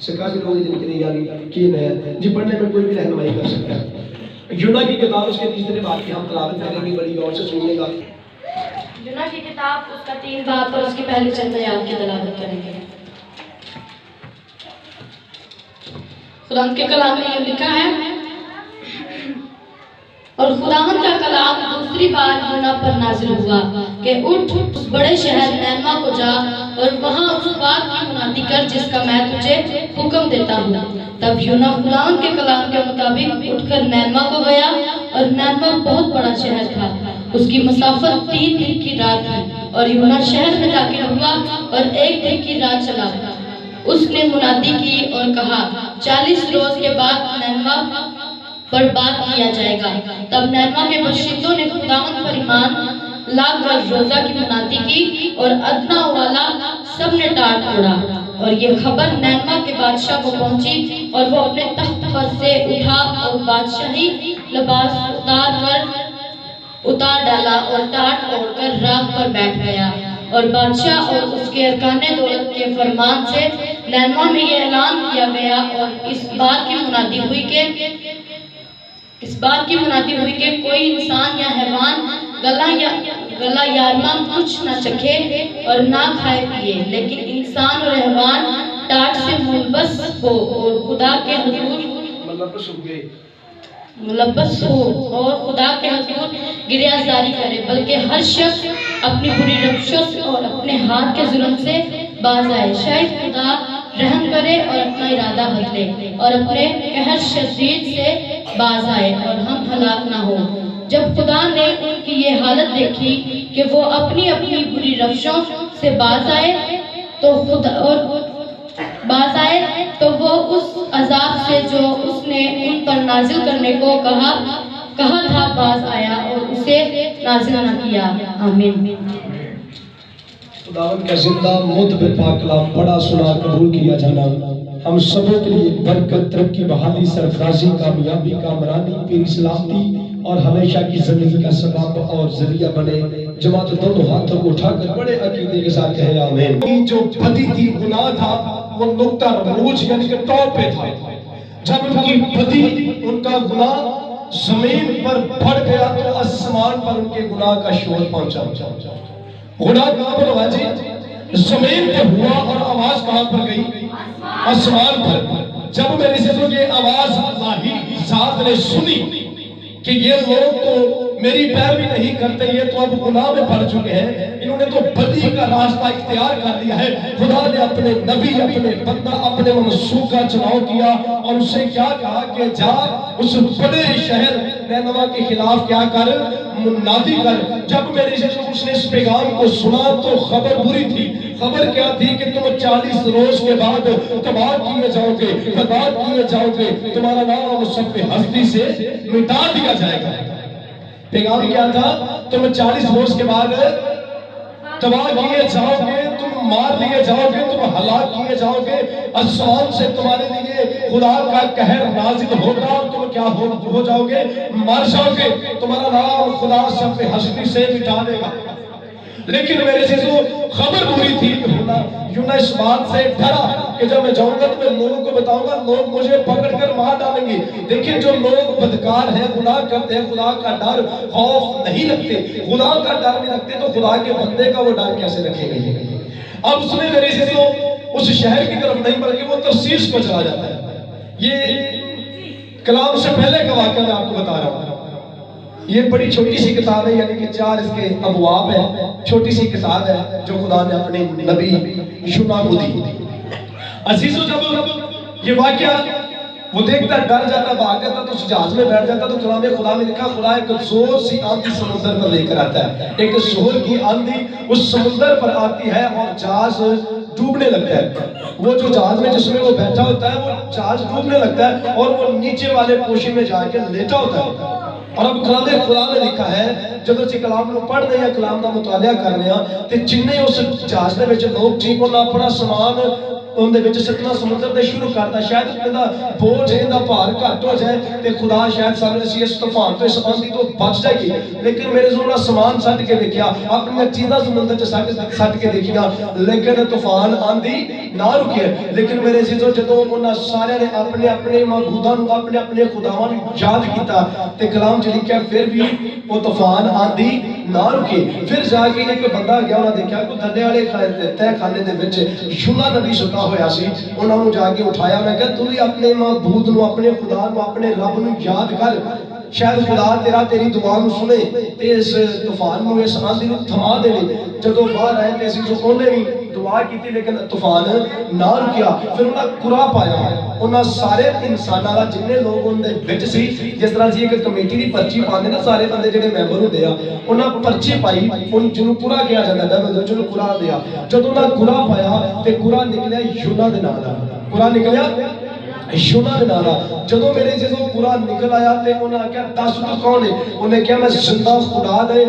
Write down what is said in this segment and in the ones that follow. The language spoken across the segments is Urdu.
سے کافی لوگ جن کے لیے یعنی کین ہے جی پڑھنے میں کوئی بھی رہنمائی کر سکتا ہے۔ یونا کی کتاب اس کے تیسرے باب کی ہم تلاوت کریں گے، بڑی غور سے سنیے گا۔ یونا کی کتاب اس کا 3 باب اور اس کی پہلی چند آیات کی تلاوت کریں گے۔ خدا کے کلام میں یہ لکھا ہے، اور خداوند کا کلام دوسری بار یونا پر نازل ہوا کہ اٹھ اس بڑے شہر نینوا کو جا اور وہاں اس بات کی منادی کر جس کا میں تجھے حکم دیتا ہوں۔ تب یونا خداوند کے کلام کے مطابق اٹھ کر نینوا کو گیا، اور نینوا بہت بڑا شہر تھا، اس کی مسافت 3 دن کی رات تھی، اور یونا شہر میں داخل ہوا اور 1 دن کی رات چلا۔ اس نے منادی کی اور کہا، 40 روز کے بعد نینوا پر بات کیا جائے گا۔ تب نینوا کے باشندوں نے خداوند پر ایمان لا کر روزہ کی منادی کی، اور ادنا والا سب نے ٹاٹ پھوڑا۔ اور یہ خبر نینوا کے بادشاہ کو پہنچی، اور وہ اپنے تخت پر سے اٹھا اور بادشاہی لباس اتار ڈالا اور ٹاٹ اوڑھ کر راہ پر بیٹھ گیا۔ اور بادشاہ اور اس کے ارکان دولت کے فرمان سے نینوا میں یہ اعلان کیا گیا، اور اس بات کی منادی ہوئی کہ کوئی انسان یا حیوان گلا یارما کچھ نہ چکھے اور نہ کھائے پیے، لیکن انسان اور حیوان ٹاٹ سے ملبس ہو اور خدا کے حضور اور خدا کے حضور گریازاری کرے، بلکہ ہر شخص اپنی بری روشوں سے اور اپنے ہاتھ کے ظلم سے باز آئے۔ شاید خدا رحم کرے اور اپنا ارادہ بدلے اور اپنے قہر شدید سے باز آئے اور ہم ہلاک نہ ہو۔ جب خدا نے ان کی یہ حالت دیکھی کہ وہ اپنی بری روشوں سے باز آئے تو وہ اس عذاب سے جو اس نے ان پر نازل کرنے کو کہا تھا باز آیا اور اسے نازل نہ کیا۔ آمین۔ خداوند کا زندہ معتبر پاک کلام پڑھا سنا قبول کیا جانا ہم سبوں کے لیے برکت، ترقی، بحالی، سرفرازی، کامیابی، کامرانی، پیری سلامتی اور ہمیشہ کی زندگی کا سبب اور ذریعہ بنے۔ جماعت دونوں ہاتھوں کو اٹھا کر بڑے عقیدے کے ساتھ کہے آمین۔ جو بدی تھی، گناہ تھا، وہ نقطہ روج یعنی کہ ٹاپ پہ تھا۔ جب ان کی بدی، ان کا گناہ زمین پر بڑھ گیا تو آسمان پر ان کے گناہ کا شور پہنچا۔ گناہ کہاں پر ہوا جی؟ زمین پہ ہوا، اور آواز کہاں پر گئی؟ آسمان پر۔ جب میرے سے یہ آواز الہی ذات نے سنی کہ یہ لوگ تو میری پیروی نہیں کرتے، یہ تو اب گناہ میں پڑ چکے ہیں، انہوں نے تو بدی کا راستہ اختیار کر لیا ہے، خدا نے اپنے نبی، اپنے بندہ، اپنے منسوخ کا چناؤ کیا اور اسے کیا کہا کہ جا اس بڑے شہر نینوا کے خلاف کیا کر، منادی کر۔ جب میرے سے اس نے اس پیغام کو سنا تو خبر بری تھی۔ خبر کیا تھی کہ تم 40 روز کے بعد تباہ کیے جاؤ گے، برباد کیے جاؤ گے، تمہارا نام سب ہستی سے مٹا دیا جائے گا۔ پیغام کیا تھا؟ تم 40 روز کے بعد تباہ کیے جاؤ گے، تم مار لیے جاؤ گے، تم ہلاک کیے جاؤ گے، آسمان سے تمہارے لیے خدا کا قہر نازل ہوگا اور تم کیا ہو جاؤ گے؟ مر جاؤ گے، تمہارا نام خدا سب ہستی سے مٹا دے گا۔ لیکن میرے سے جو خبر بری تھی، یونا اس بات سے ڈرا کہ جب میں جاؤں گا تو میں لوگوں کو بتاؤں گا، لوگ مجھے پکڑ کر مار ڈالیں گے۔ لیکن جو لوگ بدکار ہیں، گناہ کرتے ہیں، خدا کا ڈر خوف نہیں رکھتے، خدا کا ڈر نہیں رکھتے، تو خدا کے بندے کا وہ ڈر کیسے رکھیں گے؟ اب اس نے میرے سے جو اس شہر کی طرف نہیں بلکہ وہ ترسیس کو چلا جاتا ہے۔ یہ کلام سے پہلے کا واقعہ میں آپ کو بتا رہا ہوں۔ یہ بڑی چھوٹی سی کتاب ہے، یعنی کہ 4 اس کے ابواب ہیں، چھوٹی سی کتاب ہے جو خدا نے اپنے نبی یونا کو دی۔ عزیزو، جب یہ واقعہ وہ دیکھتا ڈر جاتا، بھاگ جاتا، تو اس جہاز میں بیٹھ جاتا، تو کلام خدا میں لکھا خدا ایک زور سی آندھی سمندر پر لے کر آتا ہے۔ ایک زور کی آندھی اس سمندر پر آتی ہے اور جہاز ڈوبنے لگتا ہے۔ وہ جو جہاز میں جس میں وہ بیٹھا ہوتا ہے وہ جہاز ڈوبنے لگتا ہے اور وہ نیچے والے پوشن میں جا کے لیٹا ہوتا ہے۔ اور اب کلام خدا میں لکھا ہے، جب اسی کلام کو پڑھ رہے ہیں، کلام کا مطالعہ کر رہے ہیں، تو جنہیں اس جہاز دے وچ لوگ ٹھیک ہونا اپنا سامان ان دے وچ سٹنا سمندر دے شروع کرتا، شاید انہاں بوجھ انہاں بھار گھٹ ہو جائے تے خدا شاید سانوں اس طوفان تو اس آندھی تو بچ جائے گی۔ لیکن میرے زورا سامان سٹ کے دیکھیا، اپنی چیزاں سمندر چ سٹ کے دیکھیا، لیکن طوفان آندھی نہ رکے. لیکن میرے عزیزو جدوں انہاں سارے نے اپنے اپنے معبوداں نوں اپنے اپنے خداواں نوں یاد کیتا تے کلام چ لکھیا پھر بھی وہ طوفان آندھی نہ رکے. پھر جا کے ایک بندہ گیا انہاں دیکھا کوئی دھنے والے تہ خانے دے وچ یونا نبی ستا ہویا سی. انہاں نوں جا کے اٹھایا, میں کہ تو بھی اپنے معبود نوں اپنے خدا نوں اپنے رب نوں یاد کر, شاید خدا تیری دعا نوں سنے تے اس طوفان نوں اس آندھی نوں تھما دے. جدوں باہر آئے تے اسی اونے بھی دعا کیتی لیکن طوفان نہ رکیا. پھر انہاں قرا پایا, انہاں سارے انساناں دا جننے لوگ ان دے وچ سی, جس طرح سی ایک کمیٹی دی پرچی پاندے نا سارے بندے جڑے ممبر ہوندے آ, انہاں پرچی پائی ان جنوں قرا کیا جاندا ہے بندے جنوں قرا دیا. جدوں انہاں قرا پایا تے قرا نکلیا یونا دے نام دا, قرا نکلیا یونا دے نام دا. جدوں میرے جدوں قرا نکل آیا تے انہاں کہا دس تو کون ہے؟ انہیں کہا میں زندہ خدا دے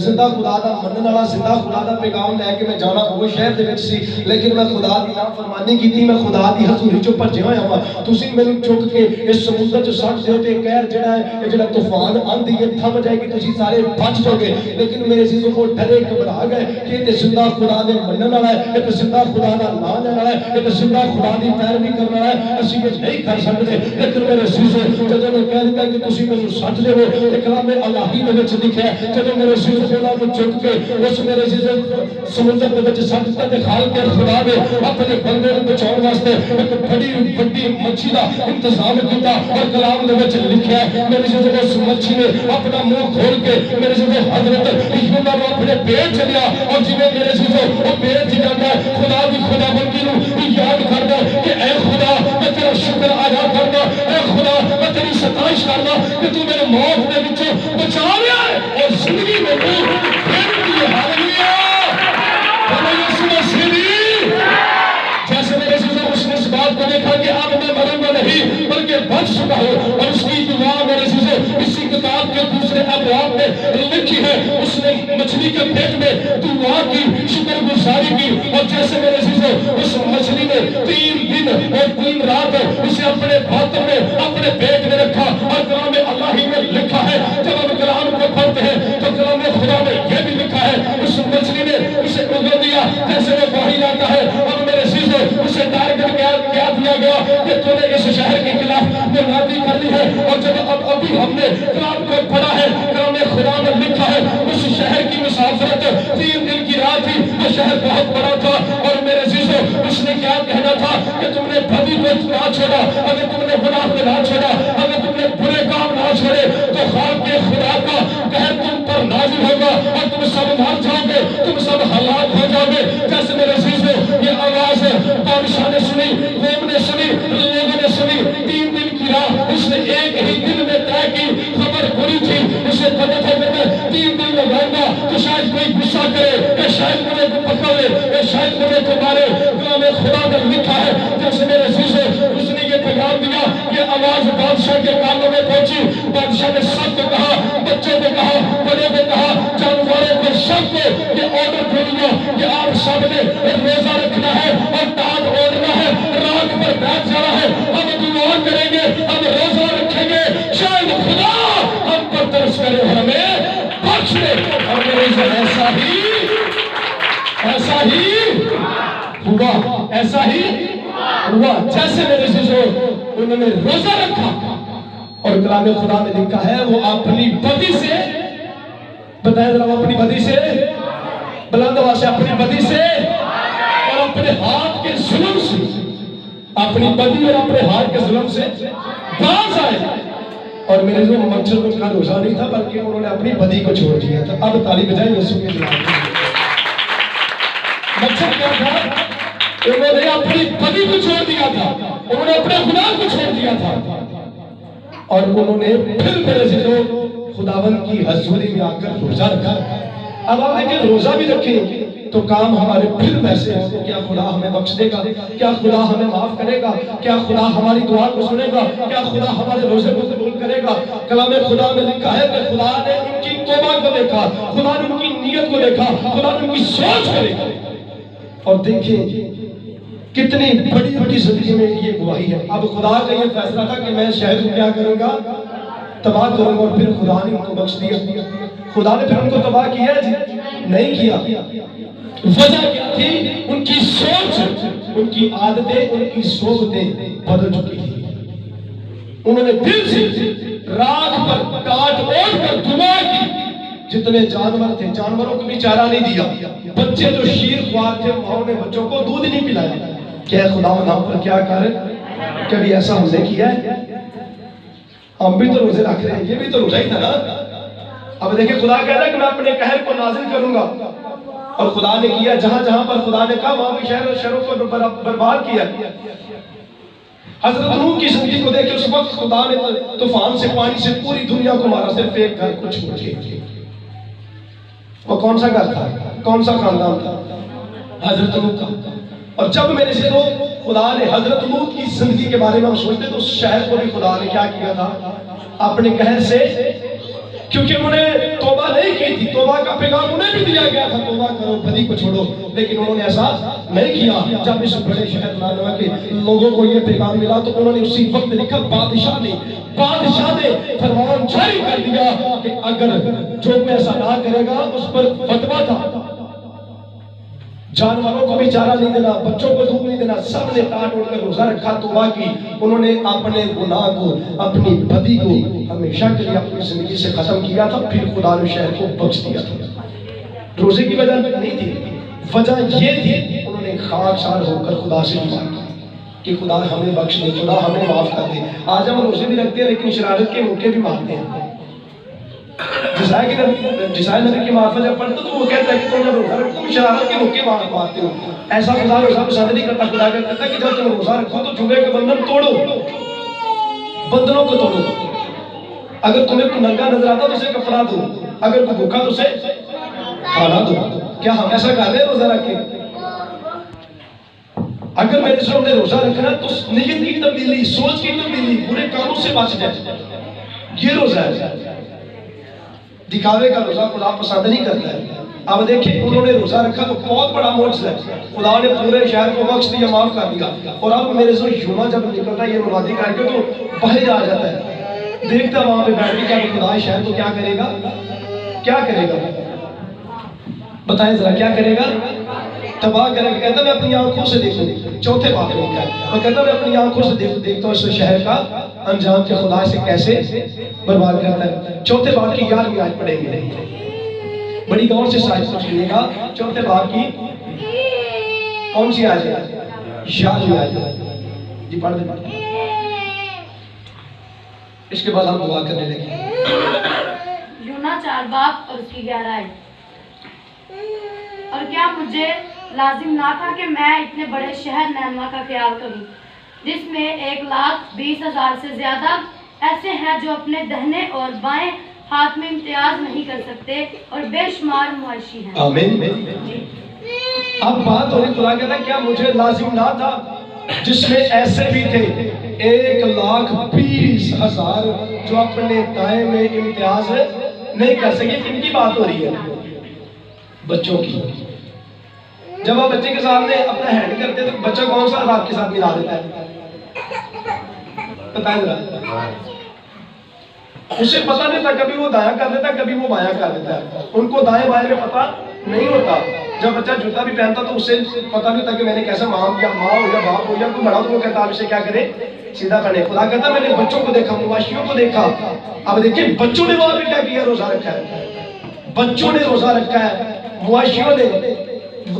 زندہ خدا دا منن والا زندہ خدا دا پیغام لے کے میں جانا وہ شہر دے وچ سی, لیکن میں خدا دی نافرمانی کیتی, میں خدا دی حضوری چوں بھجیا ہویا ہاں. تسی مینوں چک کے اس سمندر چ سٹ دیو تے قہر جڑا ہے یہ جڑا طوفان آندھی ہے تھم جائے گی, تسی سارے بچ جاؤ گے. لیکن میرے عزیزوں کو ڈرے گھبرا گئے کہ یہ تے زندہ خدا دے منن والا ہے, یہ تے زندہ خدا دا نام لینے والا ہے, یہ تے زندہ خدا دی پیروی کرنے والا ہے, اسی یہ نہیں کر سکتے. لیکن میرے عزیزوں جدوں میں کہہ دیتا کہ تسی مینوں سٹ دیو, تے کلام الہی دے وچ لکھیا ہے جدوں میرے عزیزوں خدا کو چک کے اس میرے عزیزوں سمندر دے وچ سٹ دتا تے خالق خدا نے اپنے بندے نوں بچاؤن واسطے ایک بڑی بڑی مچھی دا انتظام کیتا. اور کلام دے وچ لکھیا ہے میرے عزیزوں اس مچھی نے اپنا منہ کھول کے میرے عزیزوں حضرت یونا نوں اپنے پیٹ چ لیا, اور جویں میرے عزیزوں وہ پیٹ چ جاندا ہے خدا دی خداوندی نوں یاد کردا کہ اے خدا میں تیرا شکر ادا کردا, اے خدا میں تیری ستائش کردا کہ تو میرے موت دے وچوں بچا لیا ہے اور زندگی میں تو پھر دی. ہاللویا یسوع مسیح. جیسے میرے عزیزوں اس نے اس بات کو دیکھا کہ اب میں مروں گا نہیں بلکہ بچ چکا ہوں, اور اس کی دعا میرے عزیزوں اسی کتاب کے دوسرے ابواب میں لکھی ہے. اس نے مچھلی کے پیٹ میں دعا کی, شکر گزاری کی, اور جیسے میرے عزیزوں اس مچھلی نے 3 دن اور 3 رات اسے اپنے باطن میں اپنے پیٹ میں رکھا. اور کلام الہی میں لکھا ہے جب ہم کلام کو پڑھتے ہیں تو کلام خدا میں یہ بھی لکھا ہے اس مچھلی نے اسے اگل دیا جیسے وہ باہر آتا ہے. اور میرے عزیزوں اسے ٹارگٹ کیا دیا گیا کہ تو نے اس شہر کے خلاف منادی کرنی ہے. اور جب ابھی ہم نے کلام کو پڑھا ہے کلام خدا میں لکھا ہے اس شہر کی مسافرت 3 دن کی رات تھی. وہ شہر بہت بڑا تھا, اور میرے عزیزوں اس نے کیا کہنا تھا کہ تم نے بدی کو نہ چھوڑا, اگر تم نے گناہ کو نہ چھوڑا, اگر تم نے برے کام نہ چھوڑے تو خالق خدا کا قہر تم پر نازل ہوگا اور تم سب مر جاؤ گے, تم سب ہلاک ہو جاؤ گے. جیسے میرے عزیزوں یہ آواز بادشاہ نے سنی, قوم نے سنی, لوگوں نے سنی. 3 دن کی راہ اس نے ایک ہی دن میں طے کی. خبر بری تھی, اسے پتہ تھا کہ میں 3 دن لگاؤں گا تو شاید کوئی غصہ کرے, یا شاید مجھے کو پکڑ لے, یا شاید مجھے کو مارے. کلام خدا میں لکھا ہے جیسے میرے عزیزوں اس نے یہ پیغام دیا, یہ آواز بادشاہ کے کانوں میں پہنچی. بادشاہ نے سب کو کہا, بچوں کو کہا, بڑوں کو کہا, جانوروں کو, سب کو یہ آرڈر دے دیا کہ آپ سب نے روزہ رکھنا ہے اور تاج اوڑھنا ہے, رات پر بیٹھ جانا ہے. ہم دعا کریں گے, ہم روزہ رکھیں گے, شاید خدا ہم پر ترس کرے اور ہمیں بخش دے. اور میرے سے ایسا ہی ہوا, ایسا ہی ہوا جیسے میرے عزیزوں انہوں نے روزہ رکھا. اور کلام خدا میں لکھا ہے وہ اپنی بدی سے, بتائیں ذرا, وہ اپنی بدی سے, بلند آواز سے, اپنی بدی سے اور اپنے ہاتھ کے ظلم سے, اپنی بدی اور اپنے ہاتھ کے ظلم سے باز آئے. اور میرے جو مقصد ان کا روزہ نہیں تھا بلکہ انہوں نے اپنی بدی کو چھوڑ دیا تھا. اب تالی بجائیں یسوع کے نام. مقصد کیا تھا؟ انہوں نے اپنی بدی کو چھوڑ دیا تھا, انہوں نے اپنے گناہ کو چھوڑ دیا تھا, اور انہوں نے پھر میرے عزیزوں خداوند کی حضوری میں آ کر روزہ رکھا. اب آپ دیکھیں روزہ بھی رکھیں تو کام ہمارے پھر ویسے ہیں. کیا خدا ہمیں بخش دے گا؟ کیا خدا ہمیں معاف کرے گا؟ کیا خدا ہماری دعا کو سنے گا؟ کیا خدا ہمارے روزے کو قبول کرے گا؟ کلام خدا میں لکھا ہے کہ خدا نے ان کی توبہ کو دیکھا, خدا نے ان کی نیت کو دیکھا, خدا نے ان کی سوچ کو دیکھا. اور دیکھیں کتنی بڑی بڑی زندگی میں یہ گواہی ہے. اب خدا کا یہ فیصلہ تھا کہ میں شہر کو کیا کروں گا, تباہ کروں گا, اور پھر خدا نے ان کو بخش دیا. خدا نے پھر ان کو تباہ کیا جی نہیں کیا. وجہ کیا تھی؟ ان کی سوچ، ان کی عادتیں، ان کی صحبتیں بدل چکی تھی۔ انہوں نے دل سے راکھ پر کاٹ اوڑھ کر دعا کی۔ جتنے جانور تھے جانوروں کو بھی چارہ نہیں دیا، بچے جو شیر خوار تھے انہوں نے بچوں کو دودھ نہیں پلایا۔ کہ خدا ہم پر کیا کر، کبھی ایسا ہم نے کیا ہے؟ ہم بھی تو روزے رکھ رہے ہیں، یہ بھی تو روزہ ہی تھا نا۔ اب دیکھیں خدا کہتا ہے کہ میں اپنے قہر کو نازل کروں گا، اور خدا نے کیا۔ جہاں جہاں پر خدا نے کہا وہاں بھی شہر اور شہروں کو برباد کیا۔ حضرت نوح کی زندگی کو دیکھیں، اس وقت خدا نے طوفان سے، پانی سے پوری دنیا کو مارا، صرف ایک گھر کو چھوڑ کے۔ وہ کون سا گھر تھا؟ کون سا خاندان تھا؟ حضرت نوح کا۔ اور جب میرے سے خدا نے حضرت نوح کی زندگی کے بارے میں ہم سوچتے تو اس شہر کو بھی خدا نے کیا کیا تھا؟ اپنے قہر سے، کیونکہ انہوں نے توبہ نہیں کی تھی۔ توبہ کا پیغام انہیں بھی دیا گیا تھا، توبہ کرو، بدی کو چھوڑو، لیکن انہوں نے ایسا نہیں کیا۔ جب اس بڑے شہر نینوے کے لوگوں کو یہ پیغام ملا تو انہوں نے اسی وقت لکھا، بادشاہ نے فرمان جاری کر دیا کہ اگر جو کوئی ایسا نہ کرے گا اس پر فتویٰ تھا، جانوروں کو بھی چارہ نہیں دینا، بچوں کو دودھ نہیں دینا۔ سب نے ٹاٹ اڑ کر روزہ رکھا، توبہ کی۔ انہوں نے اپنے گناہ کو، اپنی بدی کو ہمیشہ کے لیے اپنی زندگی سے ختم کیا تھا، پھر خدا نے شہر کو بخش دیا تھا۔ روزے کی وجہ نہیں تھی، وجہ یہ تھی انہوں نے خاکسار ہو کر خدا سے دعا کی کہ خدا ہمیں بخش دے، خدا ہمیں معاف کر دے۔ آج ہم روزے بھی رکھتے ہیں لیکن شرارت کے موقع بھی مارتے ہیں۔ جسائل نبی کی معافت جب پڑھتے تو وہ کہتا ہے کہ تم جب روزہ رکھتے تم شرارت کے موقع مارتے ہو۔ ایسا خدا روزہ پسند نہیں کرتا۔ خدا کہتا ہے کہ جب تم روزہ رکھو تو جمعے کے بندھن توڑو، بندھنوں کو توڑو۔ اگر تمہیں کوئی ننگا نظر آتا تو اسے کپڑا دو، اگر کوئی بھوکا تو اسے کھانا دو۔ کیا ہم ایسا کر رہے ہیں روزہ رکھ کے؟ اگر میرے سے ہم نے روزہ رکھنا تو نیت کی تبدیلی، سوچ کی تبدیلی، برے کاموں سے بچ جائے، یہ روزہ ہے۔ دکھاوے کا روزہ خدا پسند نہیں کرتا ہے۔ اب دیکھیں انہوں نے روزہ رکھا تو بہت بڑا معجزہ ہے، خدا نے پورے شہر کو بخش دیا، معاف کر دیا۔ اور اب میرے سے یونہ جب نکلتا ہے یہ منادی کر کے تو باہر آ جاتا ہے، دیکھتا وہاں پہ بیٹھ کے کہ خدا شہر کو کیا کرے گا، کیا کرے گا؟ بتائیں ذرا کیا کرے گا؟ تباہ کرے گا۔ کہتا میں اپنی آنکھوں سے دیکھوں، چوتھے بات میں کیا ہے، وہ کہتا میں اپنی آنکھوں سے دیکھتا ہوں اس شہر کا انجام کہ خدا اسے کیسے برباد کرتا ہے۔ چوتھے بات کی 11ویں آیت پڑھیں گے، بڑی غور سے سائز سنیے گا۔ چوتھے بات کی کون سی آیت ہے؟ 11ویں آیت جی، پڑھ دیں۔ اس کے بعد ہم دعا کرنے لگے۔ یونہ 4 باب اور اس کی 11 آیت۔ اور کیا مجھے لازم نہ تھا کہ میں اتنے بڑے شہر نینوا کا خیال کروں جس میں 1,20,000 سے زیادہ ایسے ہیں جو اپنے دہنے اور بائیں ہاتھ میں امتیاز نہیں کر سکتے اور بے شمار مویشی ہیں۔ آمین۔ اب بات ہو رہی، خدا کہتا ہے کیا مجھے لازم نہ تھا جس میں ایسے بھی تھے 1,20,000 جو اپنے دائیں میں امتیاز نہیں کر سکے۔ کن کی بات ہو رہی ہے؟ بچوں کی۔ جب آپ بچے کے سامنے اپنا ہینڈ کرتے ہیں تو بچہ کون سا آپ کے ساتھ ملا دیتا ہے؟ بتائیں ذرا۔ اسے پتہ نہیں تھا، کبھی وہ دایاں کر دیتا ہے، کبھی وہ بایاں کر دیتا ہے۔ ان کو دائیں بائیں میں پتہ نہیں ہوتا۔ جب بچہ جوتا بھی پہنتا تو اسے پتہ نہیں ہوتا کہ میں نے کیسا ماں ہو یا باپ ہو یا کوئی بڑا، تو وہ کہتا آپ اسے کیا کرے، سیدھا پہنے۔ خدا کہتا میں نے بچوں کو دیکھا، مواشیوں کو دیکھا۔ اب دیکھیں بچوں نے وہاں پہ کیا کیا، روزہ رکھا ہے۔ بچوں نے روزہ رکھا ہے، مواشیوں نے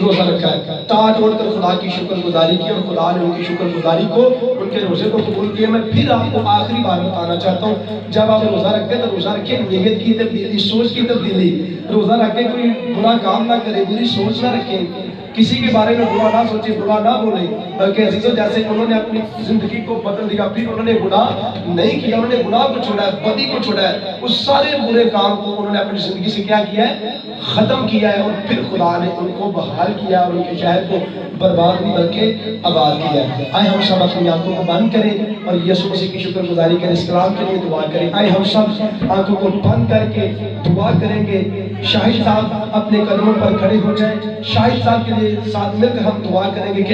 روزہ رکھا ہے۔ ٹاٹ اوڑھ کر خدا کی شکر گزاری کی اور خدا نے ان کی شکر گزاری کو، ان کے روزے کو قبول کیا۔ میں پھر آپ کو آخری بار بتانا چاہتا ہوں، جب آپ روزہ رکھتے ہیں تو روزہ رکھیں نیت کی تبدیلی، سوچ کی تبدیلی۔ روزہ رکھ کے کوئی برا کام نہ کرے، بری سوچ نہ رکھیں، کسی کے بارے میں برا نہ سوچے، برا نہ بولے، بلکہ عزیزوں جیسے انہوں نے اپنی زندگی کو بدل دیا، پھر انہوں نے گناہ نہیں کیا، انہوں نے گناہ کو چھوڑا ہے، بدی کو چھوڑا ہے، اس سارے برے کام کو انہوں نے اپنی زندگی سے کیا کیا ہے، ختم کیا ہے، اور پھر خدا نے ان کو بحال کیا اور ان کے شہر کو برباد نہیں بلکہ آباد کیا ہے۔ آئے ہم سب اپنی آنکھوں کو بند کریں اور یسوع مسیح کی شکر گزاری کریں، اس کلام کے لیے دعا کریں۔ آئے ہم سب آنکھوں کو بند کر کے دعا کریں گے۔ شاہد صاحب اپنے قدموں پر کھڑے ہو جائیں، شاہد صاحب کے لیے ساتھ مل کر ہم دعا کریں گے کہ